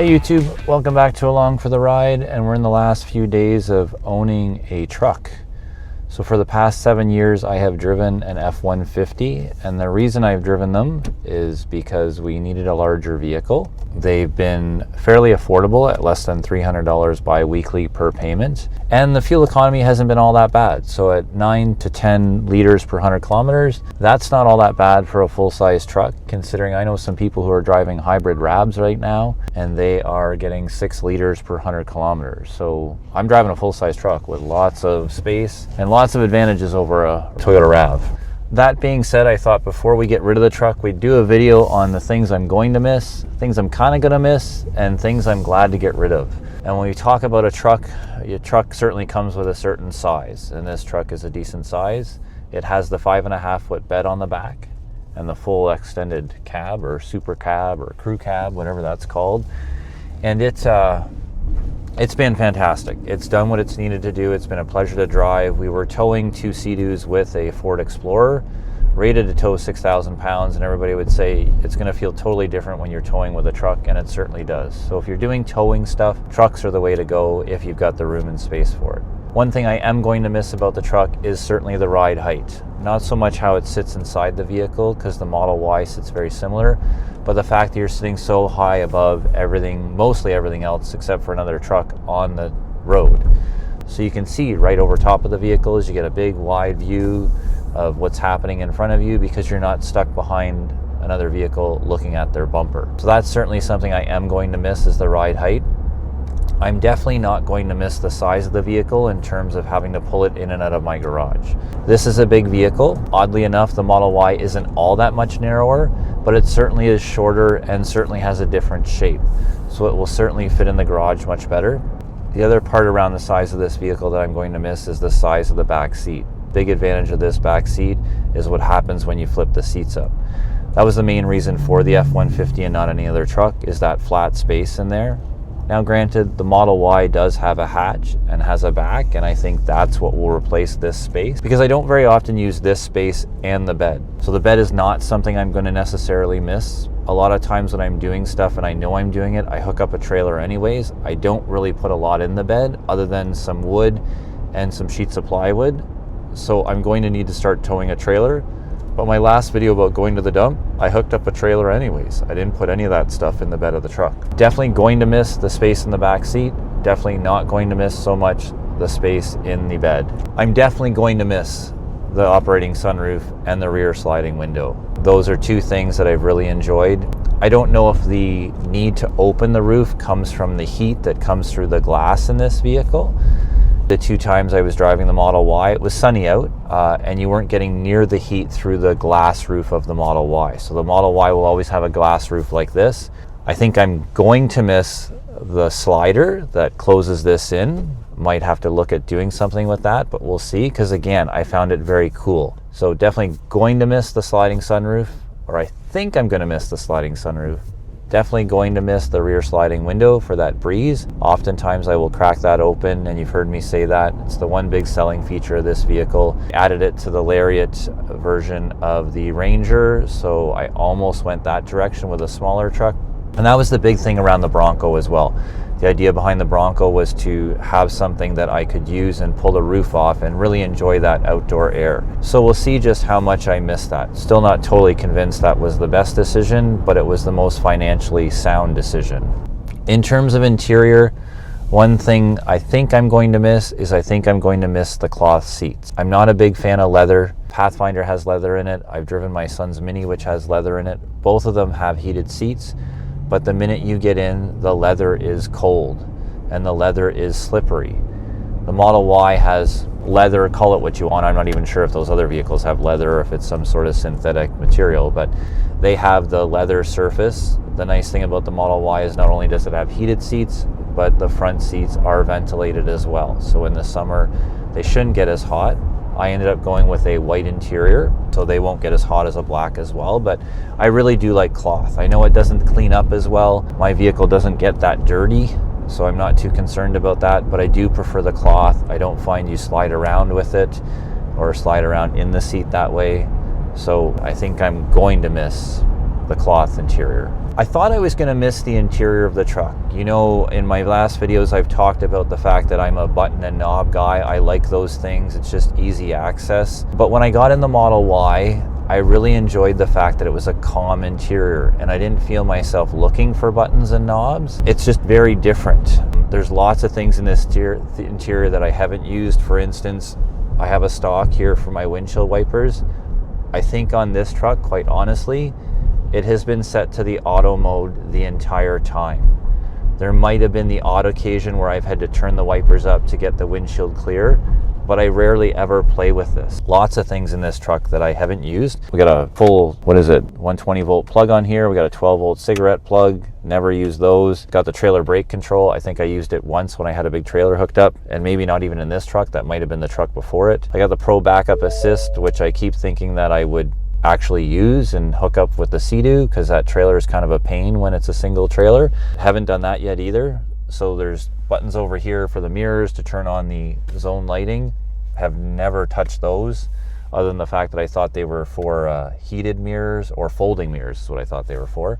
Hey YouTube, welcome back to Along for the Ride, and we're in the last few days of owning a truck. So for the past 7 years I have driven an F150, and the reason I've driven them is because we needed a larger vehicle. They've been fairly affordable at less than $300 bi-weekly per payment, and the fuel economy hasn't been all that bad. So at 9 to 10 liters per 100 kilometers, that's not all that bad for a full-size truck, considering I know some people who are driving hybrid Rabs right now and they are getting 6 liters per 100 kilometers. So I'm driving a full-size truck with lots of space and lots of advantages over a Toyota Rav. That being said, I thought before we get rid of the truck, we'd do a video on the things I'm going to miss, things I'm kind of going to miss, and things I'm glad to get rid of. And when we talk about a truck, your truck certainly comes with a certain size, and this truck is a decent size. It has the 5.5-foot bed on the back and the full extended cab or super cab or crew cab, whatever that's called. And it's been fantastic. It's done what it's needed to do. It's been a pleasure to drive. We were towing 2 Sea-Doos with a Ford Explorer, rated to tow 6,000 pounds, and everybody would say it's going to feel totally different when you're towing with a truck, and it certainly does. So if you're doing towing stuff, trucks are the way to go if you've got the room and space for it. One thing I am going to miss about the truck is certainly the ride height. Not so much how it sits inside the vehicle, because the Model Y sits very similar, but the fact that you're sitting so high above everything, mostly everything else except for another truck on the road. So you can see right over top of the vehicle as you get a big wide view of what's happening in front of you, because you're not stuck behind another vehicle looking at their bumper. So that's certainly something I am going to miss, is the ride height. I'm definitely not going to miss the size of the vehicle in terms of having to pull it in and out of my garage. This is a big vehicle. Oddly enough, the Model Y isn't all that much narrower, but it certainly is shorter and certainly has a different shape. So it will certainly fit in the garage much better. The other part around the size of this vehicle that I'm going to miss is the size of the back seat. Big advantage of this back seat is what happens when you flip the seats up. That was the main reason for the F-150 and not any other truck, is that flat space in there. Now granted, the Model Y does have a hatch and has a back, and I think that's what will replace this space, because I don't very often use this space and the bed. So the bed is not something I'm going to necessarily miss. A lot of times when I'm doing stuff and I know I'm doing it, I hook up a trailer anyways. I don't really put a lot in the bed other than some wood and some sheets of plywood. So I'm going to need to start towing a trailer. But my last video about going to the dump, I hooked up a trailer anyways. I didn't put any of that stuff in the bed of the truck. Definitely going to miss the space in the back seat. Definitely not going to miss so much the space in the bed. I'm definitely going to miss the operating sunroof and the rear sliding window. Those are 2 things that I've really enjoyed. I don't know if the need to open the roof comes from the heat that comes through the glass in this vehicle. The 2 times I was driving the Model Y, it was sunny out, and you weren't getting near the heat through the glass roof of the Model Y. So the Model Y will always have a glass roof like this. I think I'm going to miss the slider that closes this in. Might have to look at doing something with that, but we'll see, because again, I found it very cool. So definitely going to miss the sliding sunroof, or I think I'm going to miss the sliding sunroof. Definitely going to miss the rear sliding window for that breeze. Oftentimes I will crack that open, and you've heard me say that. It's the one big selling feature of this vehicle. Added it to the Lariat version of the Ranger, so I almost went that direction with a smaller truck. And that was the big thing around the Bronco as well. The idea behind the Bronco was to have something that I could use and pull the roof off and really enjoy that outdoor air. So we'll see just how much I missed that. Still not totally convinced that was the best decision, but it was the most financially sound decision. In terms of interior, one thing I think I'm going to miss is the cloth seats. I'm not a big fan of leather. Pathfinder has leather in it. I've driven my son's Mini, which has leather in it. Both of them have heated seats. But the minute you get in, the leather is cold and the leather is slippery. The Model Y has leather, call it what you want. I'm not even sure if those other vehicles have leather or if it's some sort of synthetic material, but they have the leather surface. The nice thing about the Model Y is not only does it have heated seats, but the front seats are ventilated as well. So in the summer, they shouldn't get as hot. I ended up going with a white interior, so they won't get as hot as a black as well, but I really do like cloth. I know it doesn't clean up as well. My vehicle doesn't get that dirty, so I'm not too concerned about that, but I do prefer the cloth. I don't find you slide around with it or slide around in the seat that way. So I think I'm going to miss the cloth interior. I thought I was going to miss the interior of the truck. You know, in my last videos, I've talked about the fact that I'm a button and knob guy. I like those things. It's just easy access. But when I got in the Model Y, I really enjoyed the fact that it was a calm interior and I didn't feel myself looking for buttons and knobs. It's just very different. There's lots of things in this interior that I haven't used. For instance, I have a stock here for my windshield wipers. I think on this truck, quite honestly, it has been set to the auto mode the entire time. There might have been the odd occasion where I've had to turn the wipers up to get the windshield clear, but I rarely ever play with this. Lots of things in this truck that I haven't used. We got a full, 120 volt plug on here. We got a 12 volt cigarette plug, never used those. Got the trailer brake control. I think I used it once when I had a big trailer hooked up, and maybe not even in this truck. That might have been the truck before it. I got the Pro Backup Assist, which I keep thinking that I would actually use and hook up with the Sea-Doo, because that trailer is kind of a pain when it's a single trailer. Haven't done that yet either. So there's buttons over here for the mirrors to turn on the zone lighting. Have never touched those, other than the fact that I thought they were for heated mirrors or folding mirrors is what I thought they were for,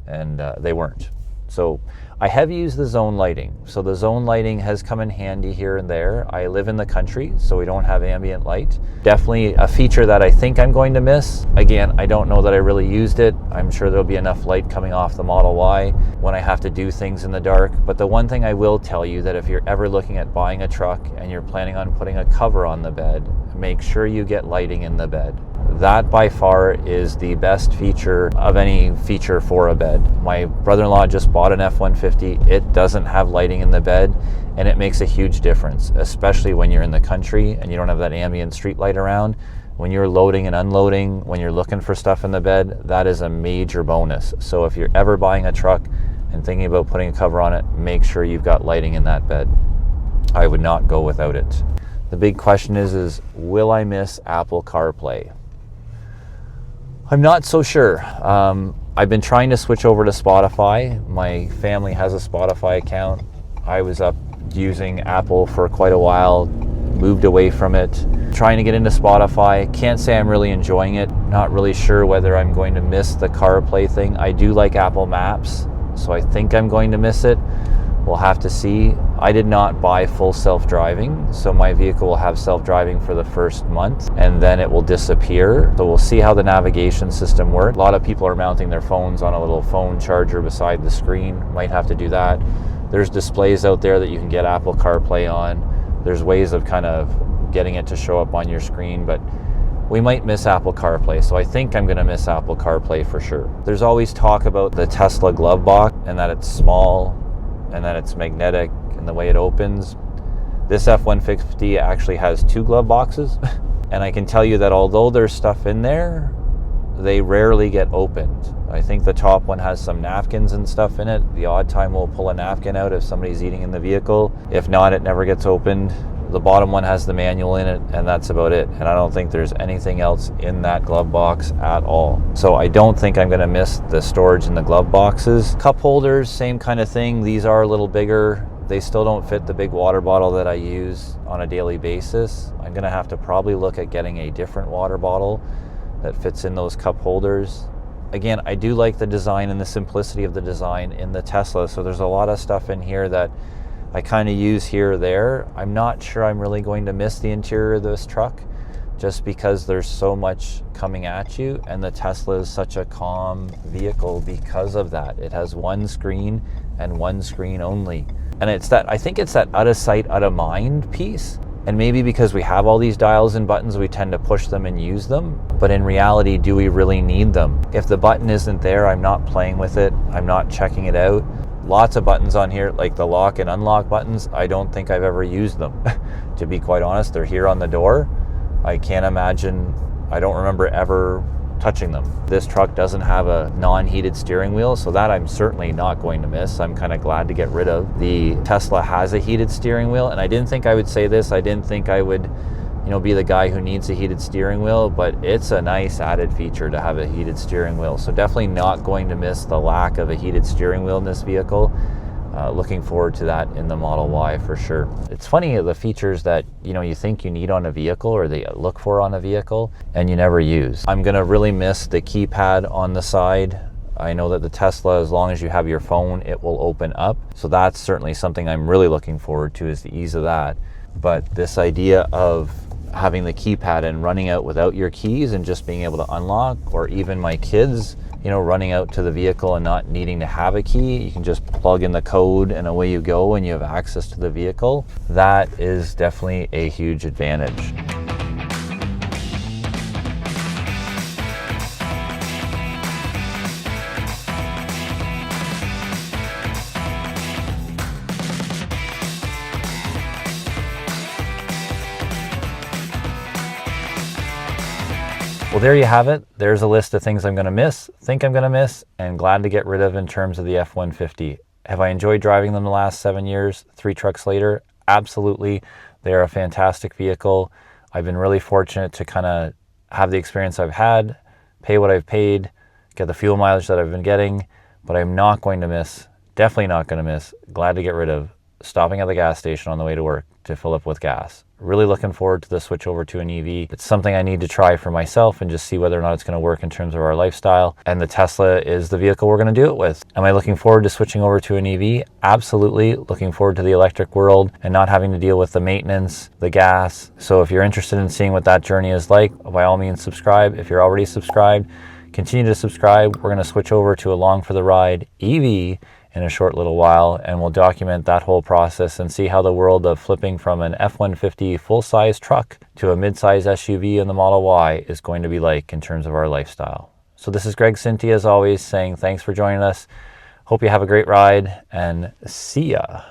and they weren't. So I have used the zone lighting. So the zone lighting has come in handy here and there. I live in the country, so we don't have ambient light. Definitely a feature that I think I'm going to miss. Again, I don't know that I really used it. I'm sure there'll be enough light coming off the Model Y when I have to do things in the dark. But the one thing I will tell you, that if you're ever looking at buying a truck and you're planning on putting a cover on the bed, make sure you get lighting in the bed. That by far is the best feature of any feature for a bed. My brother-in-law just bought an F150. It doesn't have lighting in the bed, and it makes a huge difference, especially when you're in the country and you don't have that ambient street light around. When you're loading and unloading, when you're looking for stuff in the bed, that is a major bonus. So if you're ever buying a truck and thinking about putting a cover on it, make sure you've got lighting in that bed. I would not go without it. The big question is will I miss Apple CarPlay? I'm not so sure. I've been trying to switch over to Spotify. My family has a Spotify account. I was up using Apple for quite a while, moved away from it, trying to get into Spotify. Can't say I'm really enjoying it. Not really sure whether I'm going to miss the CarPlay thing. I do like Apple Maps, so I think I'm going to miss it. We'll have to see. I did not buy full self-driving, so my vehicle will have self-driving for the first month and then it will disappear. So we'll see how the navigation system works. A lot of people are mounting their phones on a little phone charger beside the screen. Might have to do that. There's displays out there that you can get Apple CarPlay on. There's ways of kind of getting it to show up on your screen, but we might miss Apple CarPlay, so I think I'm going to miss Apple CarPlay for sure. There's always talk about the Tesla glove box and that it's small and that it's magnetic and the way it opens. This F150 actually has two glove boxes, and I can tell you that although there's stuff in there, they rarely get opened. I think the top one has some napkins and stuff in it. The odd time we'll pull a napkin out if somebody's eating in the vehicle. If not, it never gets opened. The bottom one has the manual in it, and that's about it. And I don't think there's anything else in that glove box at all. So I don't think I'm gonna miss the storage in the glove boxes. Cup holders, same kind of thing. These are a little bigger. They still don't fit the big water bottle that I use on a daily basis. I'm gonna have to probably look at getting a different water bottle that fits in those cup holders. Again, I do like the design and the simplicity of the design in the Tesla. So there's a lot of stuff in here that I kind of use here or there. I'm not sure I'm really going to miss the interior of this truck just because there's so much coming at you, and the Tesla is such a calm vehicle because of that. It has one screen and one screen only. And it's that, I think it's that out of sight, out of mind piece. And maybe because we have all these dials and buttons, we tend to push them and use them. But in reality, do we really need them? If the button isn't there, I'm not playing with it. I'm not checking it out. Lots of buttons on here, like the lock and unlock buttons. I don't think I've ever used them. To be quite honest, they're here on the door. I can't imagine, I don't remember ever touching them. This truck doesn't have a non-heated steering wheel, so that I'm certainly not going to miss. I'm kind of glad to get rid of. The Tesla has a heated steering wheel, and I didn't think I would say this. I didn't think I would, be the guy who needs a heated steering wheel, but it's a nice added feature to have a heated steering wheel. So definitely not going to miss the lack of a heated steering wheel in this vehicle. Looking forward to that in the Model Y for sure. It's funny, the features that you think you need on a vehicle or they look for on a vehicle and you never use. I'm gonna really miss the keypad on the side. I know that the Tesla, as long as you have your phone, it will open up. So that's certainly something I'm really looking forward to, is the ease of that. But this idea of having the keypad and running out without your keys and just being able to unlock, or even my kids, you know, running out to the vehicle and not needing to have a key, you can just plug in the code and away you go and you have access to the vehicle. That is definitely a huge advantage. Well, there you have it. There's a list of things I'm going to miss, think I'm going to miss, and glad to get rid of in terms of the F-150. Have I enjoyed driving them the last 7 years, 3 trucks later? Absolutely. They're a fantastic vehicle. I've been really fortunate to kind of have the experience I've had, pay what I've paid, get the fuel mileage that I've been getting, but I'm not going to miss, definitely not going to miss, glad to get rid of stopping at the gas station on the way to work to fill up with gas. Really looking forward to the switch over to an EV. It's something I need to try for myself and just see whether or not it's going to work in terms of our lifestyle. And the Tesla is the vehicle we're going to do it with. Am I looking forward to switching over to an EV? Absolutely. Looking forward to the electric world and not having to deal with the maintenance, the gas. So if you're interested in seeing what that journey is like, by all means subscribe. If you're already subscribed, continue to subscribe. We're going to switch over to Along for the Ride EV in a short little while, and we'll document that whole process and see how the world of flipping from an F-150 full-size truck to a mid-size SUV in the Model Y is going to be like in terms of our lifestyle. So this is Greg Cinti, as always, saying thanks for joining us. Hope you have a great ride, and see ya.